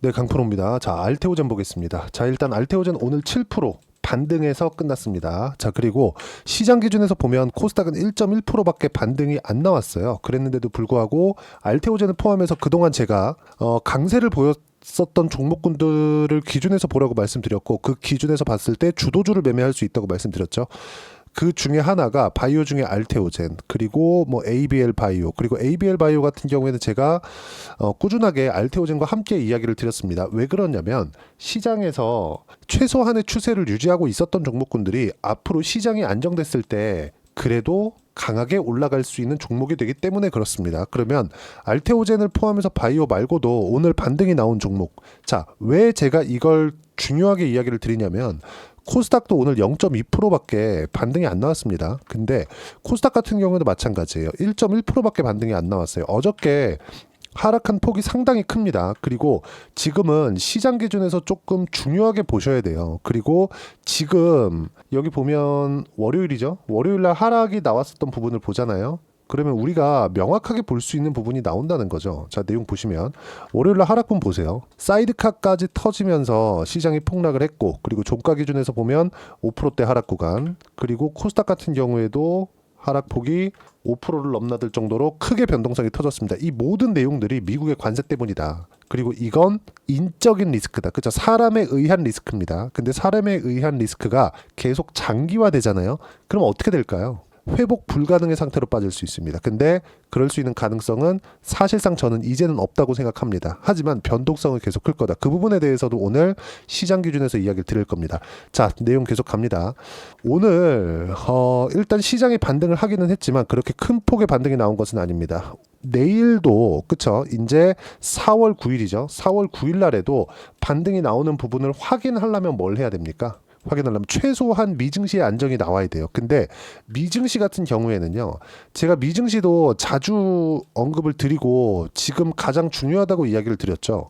네, 강프로입니다. 자, 알테오젠 보겠습니다. 자, 일단 알테오젠 오늘 7% 반등해서 끝났습니다. 자, 그리고 시장 기준에서 보면 코스닥은 1.1%밖에 반등이 안 나왔어요. 그랬는데도 불구하고 알테오젠을 포함해서 그동안 제가 강세를 보였었던 종목군들을 기준에서 보라고 말씀드렸고, 그 기준에서 봤을 때 주도주를 매매할 수 있다고 말씀드렸죠. 그 중에 하나가 바이오 중에 알테오젠, 그리고 뭐 ABL 바이오, 그리고 ABL 바이오 같은 경우에는 제가 꾸준하게 알테오젠과 함께 이야기를 드렸습니다. 왜 그러냐면 시장에서 최소한의 추세를 유지하고 있었던 종목군들이 앞으로 시장이 안정됐을 때 그래도 강하게 올라갈 수 있는 종목이 되기 때문에 그렇습니다. 그러면 알테오젠을 포함해서 바이오 말고도 오늘 반등이 나온 종목, 자, 왜 제가 이걸 중요하게 이야기를 드리냐면 코스닥도 오늘 0.2%밖에 반등이 안 나왔습니다. 근데 코스닥 같은 경우도 마찬가지예요. 1.1%밖에 반등이 안 나왔어요. 어저께 하락한 폭이 상당히 큽니다. 그리고 지금은 시장 기준에서 조금 중요하게 보셔야 돼요. 그리고 지금 여기 보면 월요일이죠. 월요일 날 하락이 나왔었던 부분을 보잖아요. 그러면 우리가 명확하게 볼 수 있는 부분이 나온다는 거죠. 자, 내용 보시면 월요일날 하락분 보세요. 사이드카까지 터지면서 시장이 폭락을 했고, 그리고 종가 기준에서 보면 5%대 하락 구간, 그리고 코스닥 같은 경우에도 하락폭이 5%를 넘나들 정도로 크게 변동성이 터졌습니다. 이 모든 내용들이 미국의 관세 때문이다. 그리고 이건 인적인 리스크다. 그렇죠? 사람에 의한 리스크입니다. 근데 사람에 의한 리스크가 계속 장기화되잖아요. 그럼 어떻게 될까요? 회복 불가능의 상태로 빠질 수 있습니다. 근데 그럴 수 있는 가능성은 사실상 저는 이제는 없다고 생각합니다. 하지만 변동성은 계속 클 거다. 그 부분에 대해서도 오늘 시장 기준에서 이야기를 드릴 겁니다. 자, 내용 계속 갑니다. 오늘 일단 시장이 반등을 하기는 했지만 그렇게 큰 폭의 반등이 나온 것은 아닙니다. 내일도 그쵸, 이제 4월 9일이죠. 4월 9일 날에도 반등이 나오는 부분을 확인하려면 뭘 해야 됩니까? 확인하려면 최소한 미증시의 안정이 나와야 돼요. 근데 미증시 같은 경우에는요, 제가 미증시도 자주 언급을 드리고 지금 가장 중요하다고 이야기를 드렸죠.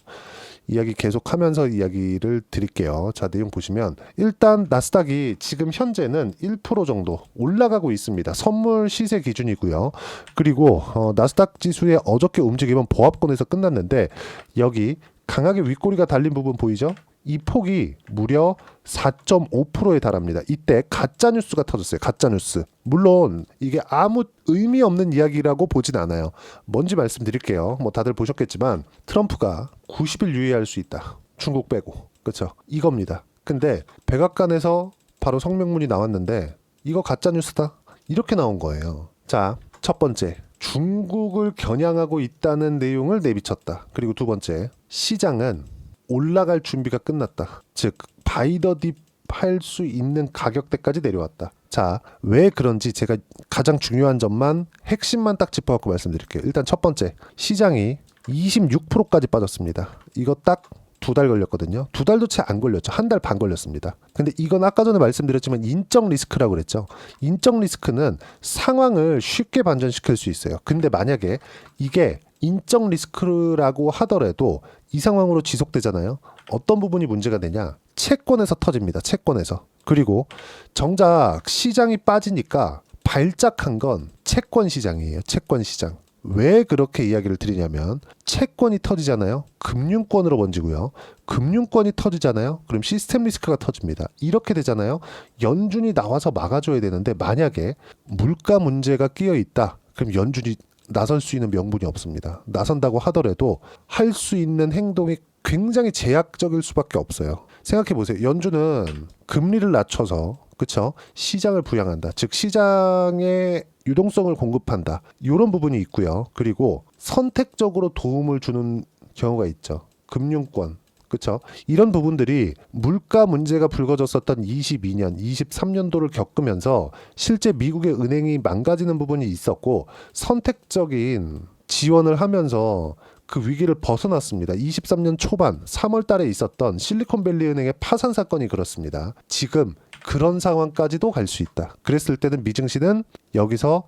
이야기 계속하면서 이야기를 드릴게요. 자, 내용 보시면 일단 나스닥이 지금 현재는 1% 정도 올라가고 있습니다. 선물 시세 기준이고요. 그리고 나스닥 지수의 어저께 움직임은 보합권에서 끝났는데 여기 강하게 윗꼬리가 달린 부분 보이죠? 이 폭이 무려 4.5%에 달합니다. 이때 가짜뉴스가 터졌어요. 가짜뉴스. 물론 이게 아무 의미 없는 이야기라고 보진 않아요. 뭔지 말씀드릴게요. 뭐 다들 보셨겠지만 트럼프가 90일 유예할 수 있다. 중국 빼고. 그렇죠? 이겁니다. 근데 백악관에서 바로 성명문이 나왔는데 이거 가짜뉴스다. 이렇게 나온 거예요. 자, 첫 번째. 중국을 겨냥하고 있다는 내용을 내비쳤다. 그리고 두 번째. 시장은 올라갈 준비가 끝났다. 즉 바이더딥 할 수 있는 가격대까지 내려왔다. 자, 왜 그런지 제가 가장 중요한 점만 핵심만 딱 짚어갖고 말씀드릴게요. 일단 첫 번째, 시장이 26%까지 빠졌습니다. 이거 딱 2달 걸렸거든요. 2달도 채 안 걸렸죠. 1달 반 걸렸습니다. 근데 이건 아까 전에 말씀드렸지만 인적 리스크라고 그랬죠. 인적 리스크는 상황을 쉽게 반전시킬 수 있어요. 근데 만약에 이게 인적 리스크라고 하더라도 이 상황으로 지속되잖아요. 어떤 부분이 문제가 되냐? 채권에서 터집니다. 채권에서. 그리고 정작 시장이 빠지니까 발작한 건 채권 시장이에요. 채권 시장. 왜 그렇게 이야기를 드리냐면 채권이 터지잖아요. 금융권으로 번지고요. 금융권이 터지잖아요. 그럼 시스템 리스크가 터집니다. 이렇게 되잖아요. 연준이 나와서 막아줘야 되는데 만약에 물가 문제가 끼어 있다. 그럼 연준이 나설 수 있는 명분이 없습니다. 나선다고 하더라도 할 수 있는 행동이 굉장히 제약적일 수밖에 없어요. 생각해 보세요. 연준은 금리를 낮춰서 그쵸? 시장을 부양한다. 즉 시장에 유동성을 공급한다. 이런 부분이 있고요. 그리고 선택적으로 도움을 주는 경우가 있죠. 금융권. 그렇죠? 이런 부분들이 물가 문제가 불거졌었던 22년, 23년도를 겪으면서 실제 미국의 은행이 망가지는 부분이 있었고 선택적인 지원을 하면서 그 위기를 벗어났습니다. 23년 초반 3월 달에 있었던 실리콘밸리 은행의 파산 사건이 그렇습니다. 지금 그런 상황까지도 갈 수 있다. 그랬을 때는 미증시는 여기서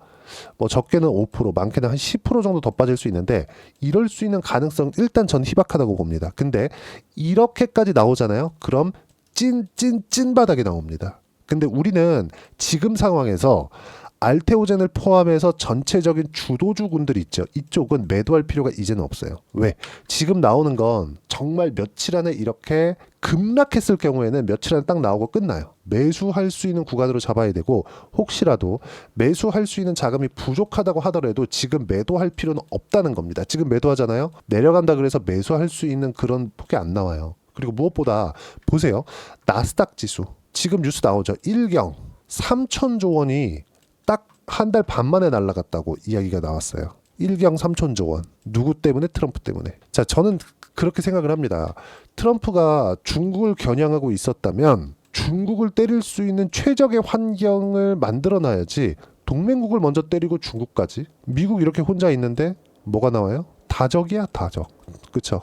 뭐 적게는 5%, 많게는 한 10% 정도 더 빠질 수 있는데 이럴 수 있는 가능성 일단 전 희박하다고 봅니다. 근데 이렇게까지 나오잖아요. 그럼 찐 바닥이 나옵니다. 근데 우리는 지금 상황에서 알테오젠을 포함해서 전체적인 주도주군들 있죠. 이쪽은 매도할 필요가 이제는 없어요. 왜? 지금 나오는 건 정말 며칠 안에 이렇게 급락했을 경우에는 며칠 안에 딱 나오고 끝나요. 매수할 수 있는 구간으로 잡아야 되고, 혹시라도 매수할 수 있는 자금이 부족하다고 하더라도 지금 매도할 필요는 없다는 겁니다. 지금 매도하잖아요. 내려간다 그래서 매수할 수 있는 그런 폭이 안 나와요. 그리고 무엇보다 보세요. 나스닥 지수 지금 뉴스 나오죠. 일경 3천조 원이 딱 한 달 반 만에 날아갔다고 이야기가 나왔어요. 일경 3천조 원. 누구 때문에? 트럼프 때문에. 자, 저는 그렇게 생각을 합니다. 트럼프가 중국을 겨냥하고 있었다면 중국을 때릴 수 있는 최적의 환경을 만들어놔야지, 동맹국을 먼저 때리고 중국까지. 미국 이렇게 혼자 있는데 뭐가 나와요? 다적이야, 다적. 그쵸?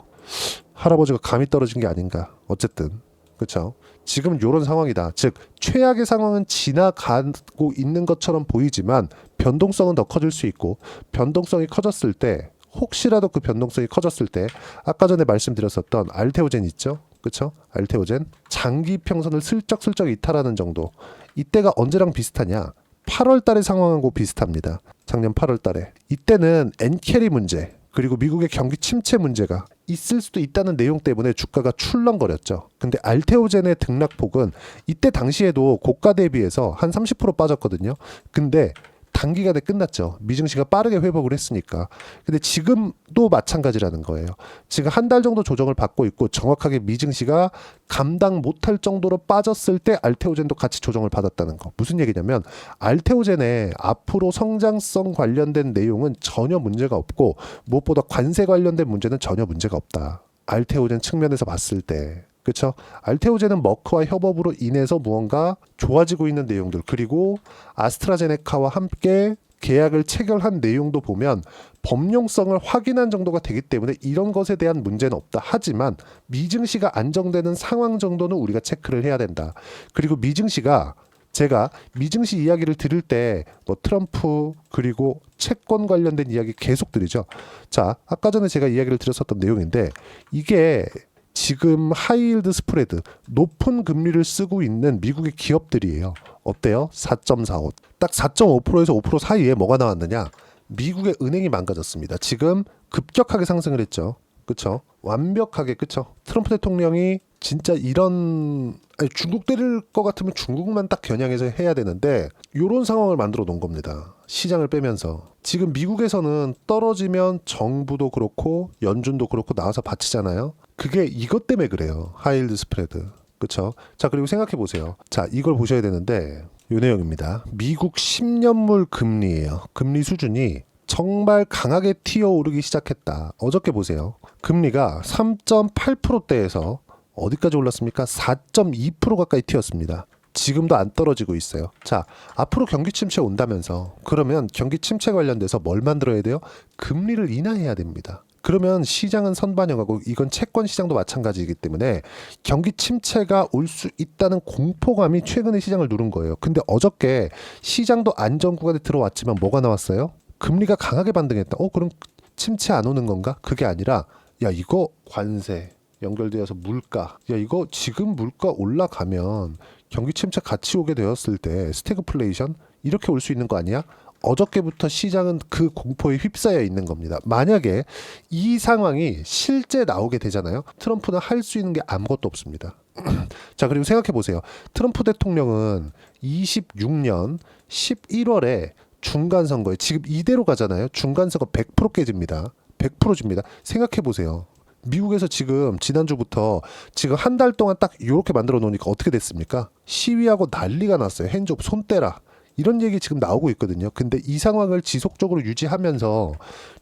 할아버지가 감이 떨어진 게 아닌가. 어쨌든 그쵸? 지금 이런 상황이다. 즉 최악의 상황은 지나가고 있는 것처럼 보이지만 변동성은 더 커질 수 있고, 변동성이 커졌을 때, 혹시라도 그 변동성이 커졌을 때 아까 전에 말씀드렸었던 알테오젠 있죠? 그쵸? 알테오젠 장기 평선을 슬쩍슬쩍 이탈하는 정도. 이때가 언제랑 비슷하냐? 8월 달의 상황하고 비슷합니다. 작년 8월 달에. 이때는 엔캐리 문제, 그리고 미국의 경기 침체 문제가 있을 수도 있다는 내용 때문에 주가가 출렁거렸죠. 근데 알테오젠의 등락폭은 이때 당시에도 고가 대비해서 한 30% 빠졌거든요. 근데 단기간에 끝났죠. 미증시가 빠르게 회복을 했으니까. 근데 지금도 마찬가지라는 거예요. 지금 한 달 정도 조정을 받고 있고, 정확하게 미증시가 감당 못할 정도로 빠졌을 때 알테오젠도 같이 조정을 받았다는 거. 무슨 얘기냐면 알테오젠의 앞으로 성장성 관련된 내용은 전혀 문제가 없고, 무엇보다 관세 관련된 문제는 전혀 문제가 없다. 알테오젠 측면에서 봤을 때. 그렇죠? 알테오젠은 머크와 협업으로 인해서 무언가 좋아지고 있는 내용들, 그리고 아스트라제네카와 함께 계약을 체결한 내용도 보면 범용성을 확인한 정도가 되기 때문에 이런 것에 대한 문제는 없다. 하지만 미증시가 안정되는 상황 정도는 우리가 체크를 해야 된다. 그리고 미증시가, 제가 미증시 이야기를 들을 때 뭐 트럼프 그리고 채권 관련된 이야기 계속 드리죠. 자, 아까 전에 제가 이야기를 드렸었던 내용인데, 이게 지금 하이힐드 스프레드, 높은 금리를 쓰고 있는 미국의 기업들이에요. 어때요? 4.45. 딱 4.5%에서 5% 사이에 뭐가 나왔느냐? 미국의 은행이 망가졌습니다. 지금 급격하게 상승을 했죠. 그쵸? 완벽하게. 그쵸? 트럼프 대통령이 진짜 이런, 아니, 중국 때릴 것 같으면 중국만 딱 겨냥해서 해야 되는데 이런 상황을 만들어 놓은 겁니다. 시장을 빼면서. 지금 미국에서는 떨어지면 정부도 그렇고 연준도 그렇고 나와서 받치잖아요. 그게 이것 때문에 그래요. 하이힐드 스프레드. 그쵸? 자, 그리고 생각해 보세요. 자, 이걸 보셔야 되는데 이 내용입니다. 미국 10년물 금리예요. 금리 수준이 정말 강하게 튀어오르기 시작했다. 어저께 보세요. 금리가 3.8%대에서 어디까지 올랐습니까? 4.2% 가까이 튀었습니다. 지금도 안 떨어지고 있어요. 자, 앞으로 경기 침체 온다면서, 그러면 경기 침체 관련돼서 뭘 만들어야 돼요? 금리를 인하해야 됩니다. 그러면 시장은 선반영하고, 이건 채권 시장도 마찬가지이기 때문에 경기 침체가 올 수 있다는 공포감이 최근에 시장을 누른 거예요. 근데 어저께 시장도 안정 구간에 들어왔지만 뭐가 나왔어요? 금리가 강하게 반등했다. 그럼 침체 안 오는 건가? 그게 아니라, 야, 이거 관세 연결되어서 물가, 야, 이거 지금 물가 올라가면 경기 침체 같이 오게 되었을 때 스태그플레이션 이렇게 올 수 있는 거 아니야? 어저께부터 시장은 그 공포에 휩싸여 있는 겁니다. 만약에 이 상황이 실제 나오게 되잖아요. 트럼프는 할 수 있는 게 아무것도 없습니다. 자, 그리고 생각해 보세요. 트럼프 대통령은 26년 11월에 중간선거에, 지금 이대로 가잖아요. 중간선거 100% 깨집니다. 100% 집니다. 생각해 보세요. 미국에서 지금 지난주부터 지금 한 달 동안 딱 이렇게 만들어 놓으니까 어떻게 됐습니까? 시위하고 난리가 났어요. 핸즈업, 손 떼라. 이런 얘기 지금 나오고 있거든요. 근데 이 상황을 지속적으로 유지하면서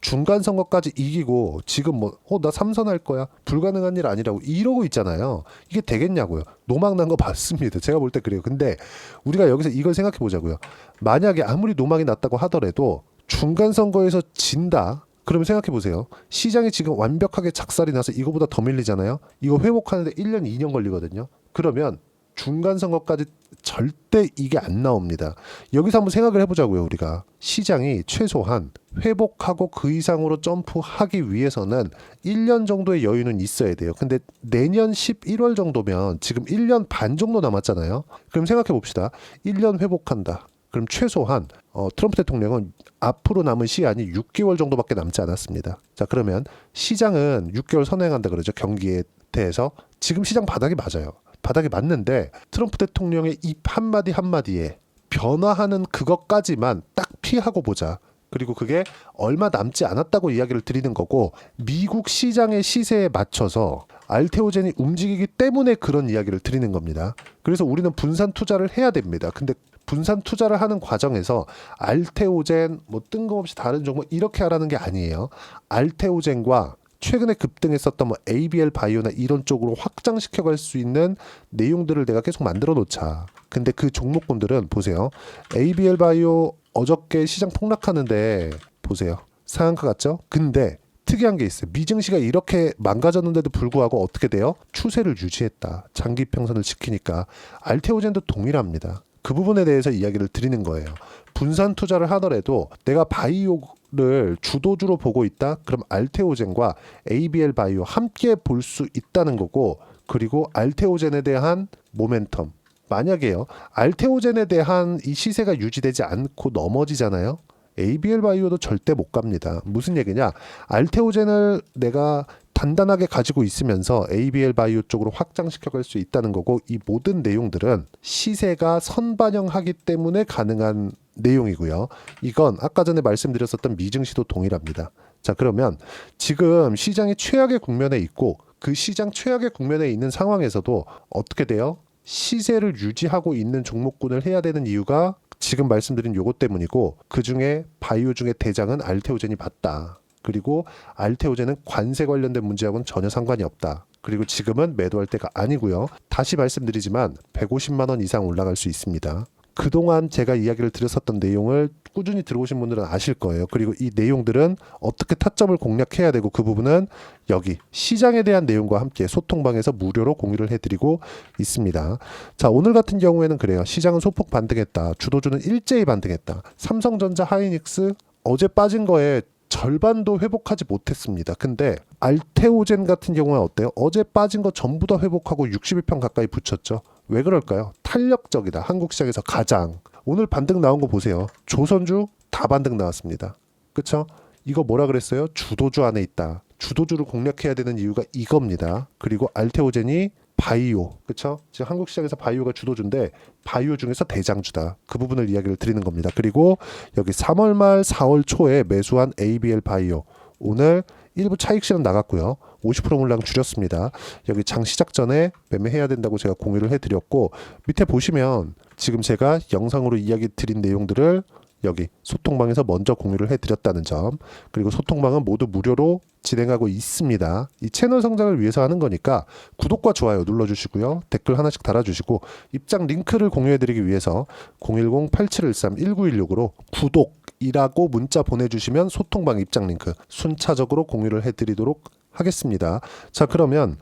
중간 선거까지 이기고 지금 나 삼선 할 거야. 불가능한 일 아니라고 이러고 있잖아요. 이게 되겠냐고요. 노망 난 거 맞습니다. 제가 볼 때 그래요. 근데 우리가 여기서 이걸 생각해 보자고요. 만약에 아무리 노망이 났다고 하더라도 중간 선거에서 진다. 그러면 생각해 보세요. 시장이 지금 완벽하게 작살이 나서 이거보다 더 밀리잖아요. 이거 회복하는데 1년, 2년 걸리거든요. 그러면 중간 선거까지 절대 이게 안 나옵니다. 여기서 한번 생각을 해보자고요. 우리가 시장이 최소한 회복하고 그 이상으로 점프하기 위해서는 1년 정도의 여유는 있어야 돼요. 근데 내년 11월 정도면 지금 1년 반 정도 남았잖아요. 그럼 생각해 봅시다. 1년 회복한다. 그럼 최소한 트럼프 대통령은 앞으로 남은 시한이 6개월 정도밖에 남지 않았습니다. 자, 그러면 시장은 6개월 선행한다 그러죠. 경기에 대해서. 지금 시장 바닥이 맞아요. 바닥이 맞는데 트럼프 대통령의 입 한마디 한마디에 변화하는 그것까지만 딱 피하고 보자. 그리고 그게 얼마 남지 않았다고 이야기를 드리는 거고, 미국 시장의 시세에 맞춰서 알테오젠이 움직이기 때문에 그런 이야기를 드리는 겁니다. 그래서 우리는 분산 투자를 해야 됩니다. 근데 분산 투자를 하는 과정에서 알테오젠 뭐 뜬금없이 다른 종목 이렇게 하라는 게 아니에요. 알테오젠과 최근에 급등했었던 뭐 ABL 바이오나 이런 쪽으로 확장시켜 갈 수 있는 내용들을 내가 계속 만들어 놓자. 근데 그 종목군들은 보세요. ABL 바이오 어저께 시장 폭락하는데 보세요. 상한가 같죠? 근데 특이한 게 있어요. 미증시가 이렇게 망가졌는데도 불구하고 어떻게 돼요? 추세를 유지했다. 장기 평선을 지키니까. 알테오젠도 동일합니다. 그 부분에 대해서 이야기를 드리는 거예요. 분산 투자를 하더라도 내가 바이오를 주도주로 보고 있다? 그럼 알테오젠과 ABL 바이오 함께 볼 수 있다는 거고, 그리고 알테오젠에 대한 모멘텀. 만약에요, 알테오젠에 대한 이 시세가 유지되지 않고 넘어지잖아요. ABL 바이오도 절대 못 갑니다. 무슨 얘기냐? 알테오젠을 내가 단단하게 가지고 있으면서 ABL 바이오 쪽으로 확장시켜 갈 수 있다는 거고, 이 모든 내용들은 시세가 선반영하기 때문에 가능한 내용이고요. 이건 아까 전에 말씀드렸었던 미증시도 동일합니다. 자, 그러면 지금 시장이 최악의 국면에 있고, 그 시장 최악의 국면에 있는 상황에서도 어떻게 돼요? 시세를 유지하고 있는 종목군을 해야 되는 이유가 지금 말씀드린 요것 때문이고, 그 중에 바이오 중에 대장은 알테오젠이 맞다. 그리고 알테오젠은 관세 관련된 문제하고는 전혀 상관이 없다. 그리고 지금은 매도할 때가 아니고요. 다시 말씀드리지만 150만 원 이상 올라갈 수 있습니다. 그동안 제가 이야기를 드렸었던 내용을 꾸준히 들어오신 분들은 아실 거예요. 그리고 이 내용들은 어떻게 타점을 공략해야 되고, 그 부분은 여기 시장에 대한 내용과 함께 소통방에서 무료로 공유를 해드리고 있습니다. 자, 오늘 같은 경우에는 그래요. 시장은 소폭 반등했다. 주도주는 일제히 반등했다. 삼성전자, 하이닉스 어제 빠진 거에 절반도 회복하지 못했습니다. 근데 알테오젠 같은 경우는 어때요? 어제 빠진 거 전부 다 회복하고 61평 가까이 붙였죠. 왜 그럴까요? 탄력적이다. 한국 시장에서 가장. 오늘 반등 나온 거 보세요. 조선주 다 반등 나왔습니다. 그쵸? 이거 뭐라 그랬어요? 주도주 안에 있다. 주도주를 공략해야 되는 이유가 이겁니다. 그리고 알테오젠이 바이오, 그쵸? 지금 한국 시장에서 바이오가 주도주인데 바이오 중에서 대장주다. 그 부분을 이야기를 드리는 겁니다. 그리고 여기 3월 말 4월 초에 매수한 ABL 바이오, 오늘 일부 차익 실현 나갔고요. 50% 물량 줄였습니다. 여기 장 시작 전에 매매해야 된다고 제가 공유를 해드렸고, 밑에 보시면 지금 제가 영상으로 이야기 드린 내용들을 여기 소통방에서 먼저 공유를 해드렸다는 점, 그리고 소통방은 모두 무료로 진행하고 있습니다. 이 채널 성장을 위해서 하는 거니까 구독과 좋아요 눌러주시고요. 댓글 하나씩 달아주시고, 입장 링크를 공유해드리기 위해서 010-8713-1916으로 구독이라고 문자 보내주시면 소통방 입장 링크 순차적으로 공유를 해드리도록 하겠습니다. 자, 그러면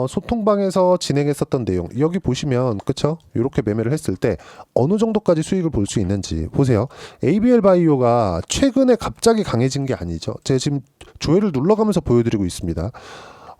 소통방에서 진행했었던 내용 여기 보시면, 그쵸? 이렇게 매매를 했을 때 어느 정도까지 수익을 볼 수 있는지 보세요. ABL 바이오가 최근에 갑자기 강해진 게 아니죠. 제가 지금 조회를 눌러가면서 보여드리고 있습니다.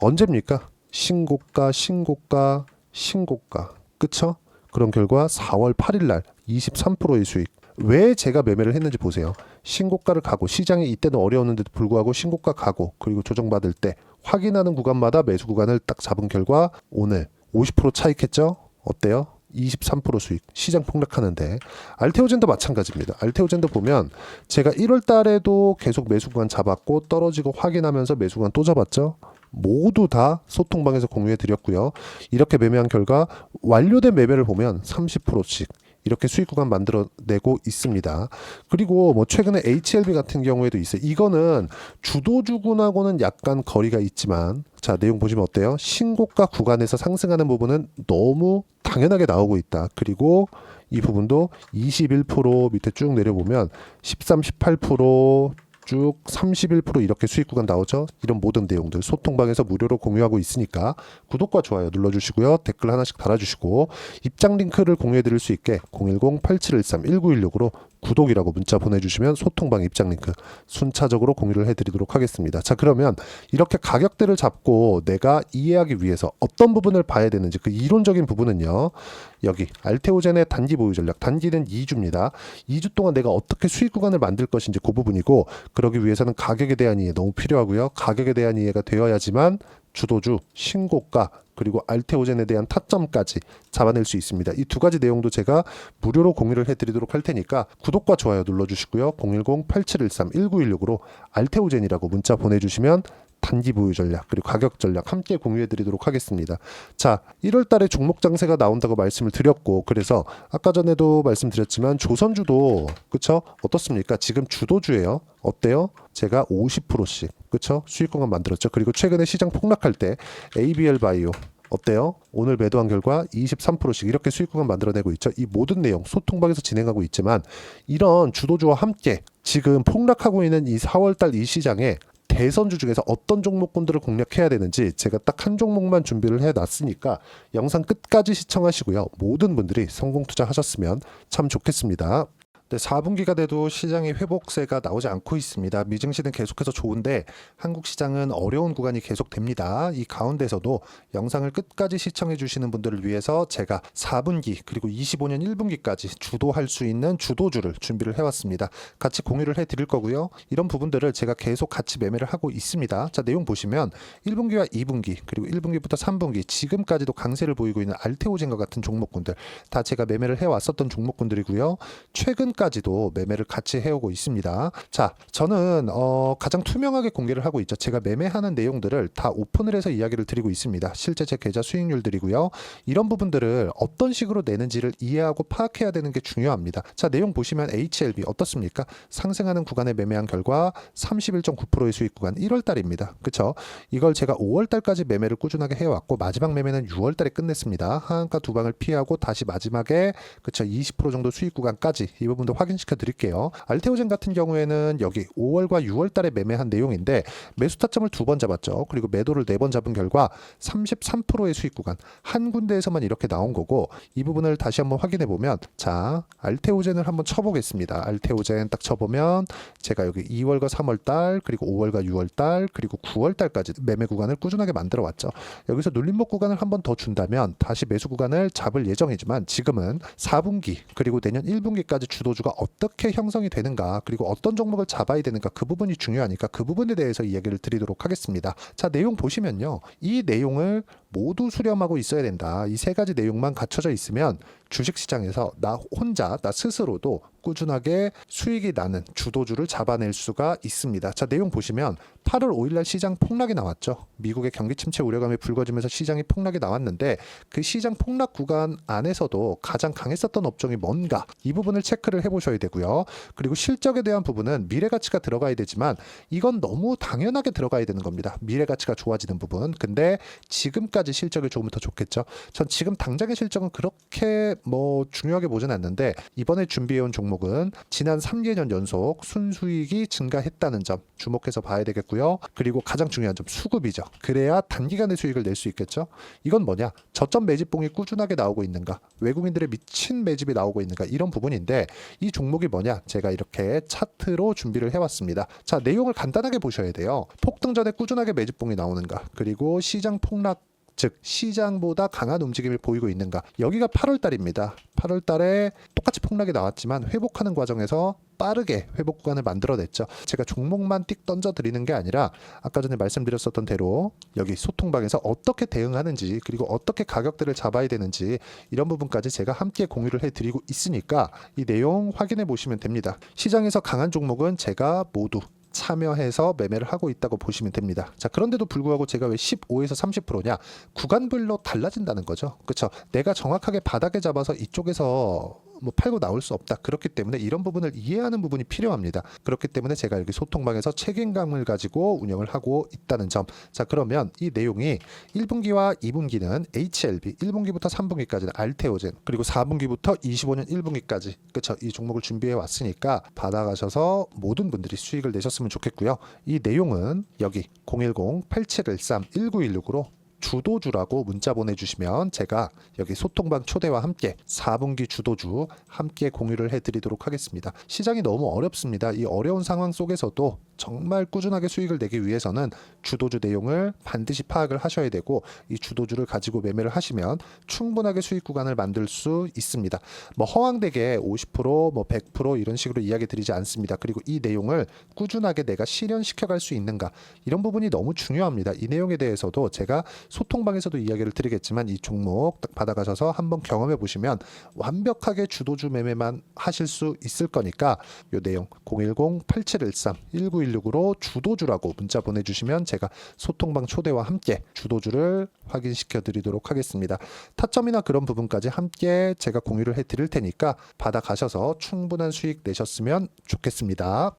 언제입니까? 신고가, 신고가, 신고가. 그쵸? 그런 결과 4월 8일 날 23%의 수익. 왜 제가 매매를 했는지 보세요. 신고가를 가고, 시장이 이때는 어려웠는데도 불구하고 신고가 가고, 그리고 조정받을 때 확인하는 구간마다 매수 구간을 딱 잡은 결과 오늘 50% 차익했죠? 어때요? 23% 수익. 시장 폭락하는데. 알테오젠도 마찬가지입니다. 알테오젠도 보면 제가 1월 달에도 계속 매수 구간 잡았고, 떨어지고 확인하면서 매수 구간 또 잡았죠? 모두 다 소통방에서 공유해 드렸고요. 이렇게 매매한 결과 완료된 매매를 보면 30%씩 이렇게 수익 구간 만들어내고 있습니다. 그리고 뭐 최근에 HLB 같은 경우에도 있어요. 이거는 주도주군하고는 약간 거리가 있지만, 자, 내용 보시면 어때요? 신고가 구간에서 상승하는 부분은 너무 당연하게 나오고 있다. 그리고 이 부분도 21% 밑에 쭉 내려보면 13, 18%, 쭉 31% 이렇게 수익 구간 나오죠. 이런 모든 내용들 소통방에서 무료로 공유하고 있으니까 구독과 좋아요 눌러주시고요. 댓글 하나씩 달아주시고, 입장 링크를 공유해 드릴 수 있게 010-8713-1916으로 구독이라고 문자 보내주시면 소통방 입장 링크 순차적으로 공유를 해드리도록 하겠습니다. 자, 그러면 이렇게 가격대를 잡고 내가 이해하기 위해서 어떤 부분을 봐야 되는지 그 이론적인 부분은요, 여기 알테오젠의 단기 보유 전략, 단기는 2주입니다. 2주 동안 내가 어떻게 수익 구간을 만들 것인지 그 부분이고, 그러기 위해서는 가격에 대한 이해 너무 필요하고요. 가격에 대한 이해가 되어야지만 주도주, 신고가, 그리고 알테오젠에 대한 타점까지 잡아낼 수 있습니다. 이 두 가지 내용도 제가 무료로 공유를 해드리도록 할 테니까 구독과 좋아요 눌러주시고요. 010-8713-1916으로 알테오젠이라고 문자 보내주시면 단기 보유 전략 그리고 가격 전략 함께 공유해드리도록 하겠습니다. 자, 1월 달에 종목 장세가 나온다고 말씀을 드렸고, 그래서 아까 전에도 말씀드렸지만 조선주도 그쵸? 어떻습니까? 지금 주도주예요. 어때요? 제가 50%씩 그쵸? 수익 공간 만들었죠. 그리고 최근에 시장 폭락할 때 ABL 바이오 어때요? 오늘 매도한 결과 23%씩 이렇게 수익 구간 만들어내고 있죠. 이 모든 내용 소통방에서 진행하고 있지만, 이런 주도주와 함께 지금 폭락하고 있는 이 4월달 이 시장에 대선주 중에서 어떤 종목군들을 공략해야 되는지 제가 딱 한 종목만 준비를 해놨으니까 영상 끝까지 시청하시고요. 모든 분들이 성공 투자하셨으면 참 좋겠습니다. 네, 4분기가 돼도 시장의 회복세가 나오지 않고 있습니다. 미증시는 계속해서 좋은데 한국 시장은 어려운 구간이 계속됩니다. 이 가운데서도 영상을 끝까지 시청해 주시는 분들을 위해서 제가 4분기 그리고 25년 1분기까지 주도할 수 있는 주도주를 준비를 해왔습니다. 같이 공유를 해드릴 거고요. 이런 부분들을 제가 계속 같이 매매를 하고 있습니다. 자, 내용 보시면 1분기와 2분기 그리고 1분기부터 3분기 지금까지도 강세를 보이고 있는 알테오젠과 같은 종목군들 다 제가 매매를 해왔었던 종목군들이고요. 최근까지도 매매를 같이 해오고 있습니다. 자, 저는 가장 투명하게 공개를 하고 있죠. 제가 매매하는 내용들을 다 오픈을 해서 이야기를 드리고 있습니다. 실제 제 계좌 수익률들이고요. 이런 부분들을 어떤 식으로 내는지를 이해하고 파악해야 되는 게 중요합니다. 자, 내용 보시면 HLB 어떻습니까? 상승하는 구간에 매매한 결과 31.9%의 수익 구간 1월달입니다. 그쵸? 이걸 제가 5월달까지 매매를 꾸준하게 해왔고 마지막 매매는 6월달에 끝냈습니다. 하한가 두 방을 피하고 다시 마지막에 그쵸 20% 정도 수익 구간까지 이 부분도 확인시켜 드릴게요. 알테오젠 같은 경우에는 여기 5월과 6월달에 매매한 내용인데 매수 타점을 2번 잡았죠. 그리고 매도를 4번 잡은 결과 33%의 수익 구간 한 군데에서만 이렇게 나온 거고, 이 부분을 다시 한번 확인해 보면, 자, 알테오젠을 한번 쳐보겠습니다. 알테오젠 딱 쳐보면 제가 여기 2월과 3월달 그리고 5월과 6월달 그리고 9월달까지 매매 구간을 꾸준하게 만들어 왔죠. 여기서 눌림목 구간을 한번 더 준다면 다시 매수 구간을 잡을 예정이지만, 지금은 4분기 그리고 내년 1분기까지 주도주가 어떻게 형성이 되는가 그리고 어떤 종목을 잡아야 되는가 그 부분이 중요하니까 그 부분에 대해서 이야기를 드리도록 하겠습니다. 자, 내용 보시면요. 이 내용을 모두 수렴하고 있어야 된다. 이 세 가지 내용만 갖춰져 있으면 주식시장에서 나 혼자 나 스스로도 꾸준하게 수익이 나는 주도주를 잡아낼 수가 있습니다. 자, 내용 보시면 8월 5일날 시장 폭락이 나왔죠. 미국의 경기 침체 우려감이 불거지면서 시장이 폭락이 나왔는데, 그 시장 폭락 구간 안에서도 가장 강했었던 업종이 뭔가 이 부분을 체크를 해보셔야 되고요. 그리고 실적에 대한 부분은 미래가치가 들어가야 되지만 이건 너무 당연하게 들어가야 되는 겁니다. 미래가치가 좋아지는 부분. 근데 지금까지 실적이 조금 더 좋겠죠. 전 지금 당장의 실적은 그렇게 중요하게 보진 않는데, 이번에 준비해온 종목은 지난 3개년 연속 순수익이 증가했다는 점 주목해서 봐야 되겠고요. 그리고 가장 중요한 점 수급이죠. 그래야 단기간에 수익을 낼 수 있겠죠. 이건 뭐냐? 저점 매집봉이 꾸준하게 나오고 있는가, 외국인들의 미친 매집이 나오고 있는가, 이런 부분인데 이 종목이 뭐냐? 제가 이렇게 차트로 준비를 해왔습니다. 자, 내용을 간단하게 보셔야 돼요. 폭등 전에 꾸준하게 매집봉이 나오는가, 그리고 시장 폭락 즉 시장보다 강한 움직임을 보이고 있는가. 여기가 8월 달입니다. 8월 달에 똑같이 폭락이 나왔지만 회복하는 과정에서 빠르게 회복 구간을 만들어냈죠. 제가 종목만 띡 던져 드리는 게 아니라 아까 전에 말씀드렸었던 대로 여기 소통방에서 어떻게 대응하는지 그리고 어떻게 가격대를 잡아야 되는지 이런 부분까지 제가 함께 공유를 해드리고 있으니까 이 내용 확인해 보시면 됩니다. 시장에서 강한 종목은 제가 모두 참여해서 매매를 하고 있다고 보시면 됩니다. 자, 그런데도 불구하고 제가 왜 15에서 30%냐? 구간별로 달라진다는 거죠. 그렇죠? 내가 정확하게 바닥에 잡아서 이쪽에서 팔고 나올 수 없다. 그렇기 때문에 이런 부분을 이해하는 부분이 필요합니다. 그렇기 때문에 제가 여기 소통방에서 책임감을 가지고 운영을 하고 있다는 점. 자, 그러면 이 내용이 1분기와 2분기는 HLB, 1분기부터 3분기까지는 알테오젠, 그리고 4분기부터 25년 1분기까지 그렇죠? 이 종목을 준비해 왔으니까 받아가셔서 모든 분들이 수익을 내셨으면 좋겠고요. 이 내용은 여기 010-8713-1916으로 주도주라고 문자 보내주시면 제가 여기 소통방 초대와 함께 4분기 주도주 함께 공유를 해드리도록 하겠습니다. 시장이 너무 어렵습니다. 이 어려운 상황 속에서도 정말 꾸준하게 수익을 내기 위해서는 주도주 내용을 반드시 파악을 하셔야 되고, 이 주도주를 가지고 매매를 하시면 충분하게 수익 구간을 만들 수 있습니다. 뭐 허황되게 50%, 뭐 100% 이런 식으로 이야기 드리지 않습니다. 그리고 이 내용을 꾸준하게 내가 실현시켜 갈 수 있는가, 이런 부분이 너무 중요합니다. 이 내용에 대해서도 제가 소통방에서도 이야기를 드리겠지만 이 종목 딱 받아가셔서 한번 경험해 보시면 완벽하게 주도주 매매만 하실 수 있을 거니까, 이 내용 010-8713-1916으로 주도주라고 문자 보내주시면 제가 소통방 초대와 함께 주도주를 확인시켜 드리도록 하겠습니다. 타점이나 그런 부분까지 함께 제가 공유를 해 드릴 테니까 받아가셔서 충분한 수익 내셨으면 좋겠습니다.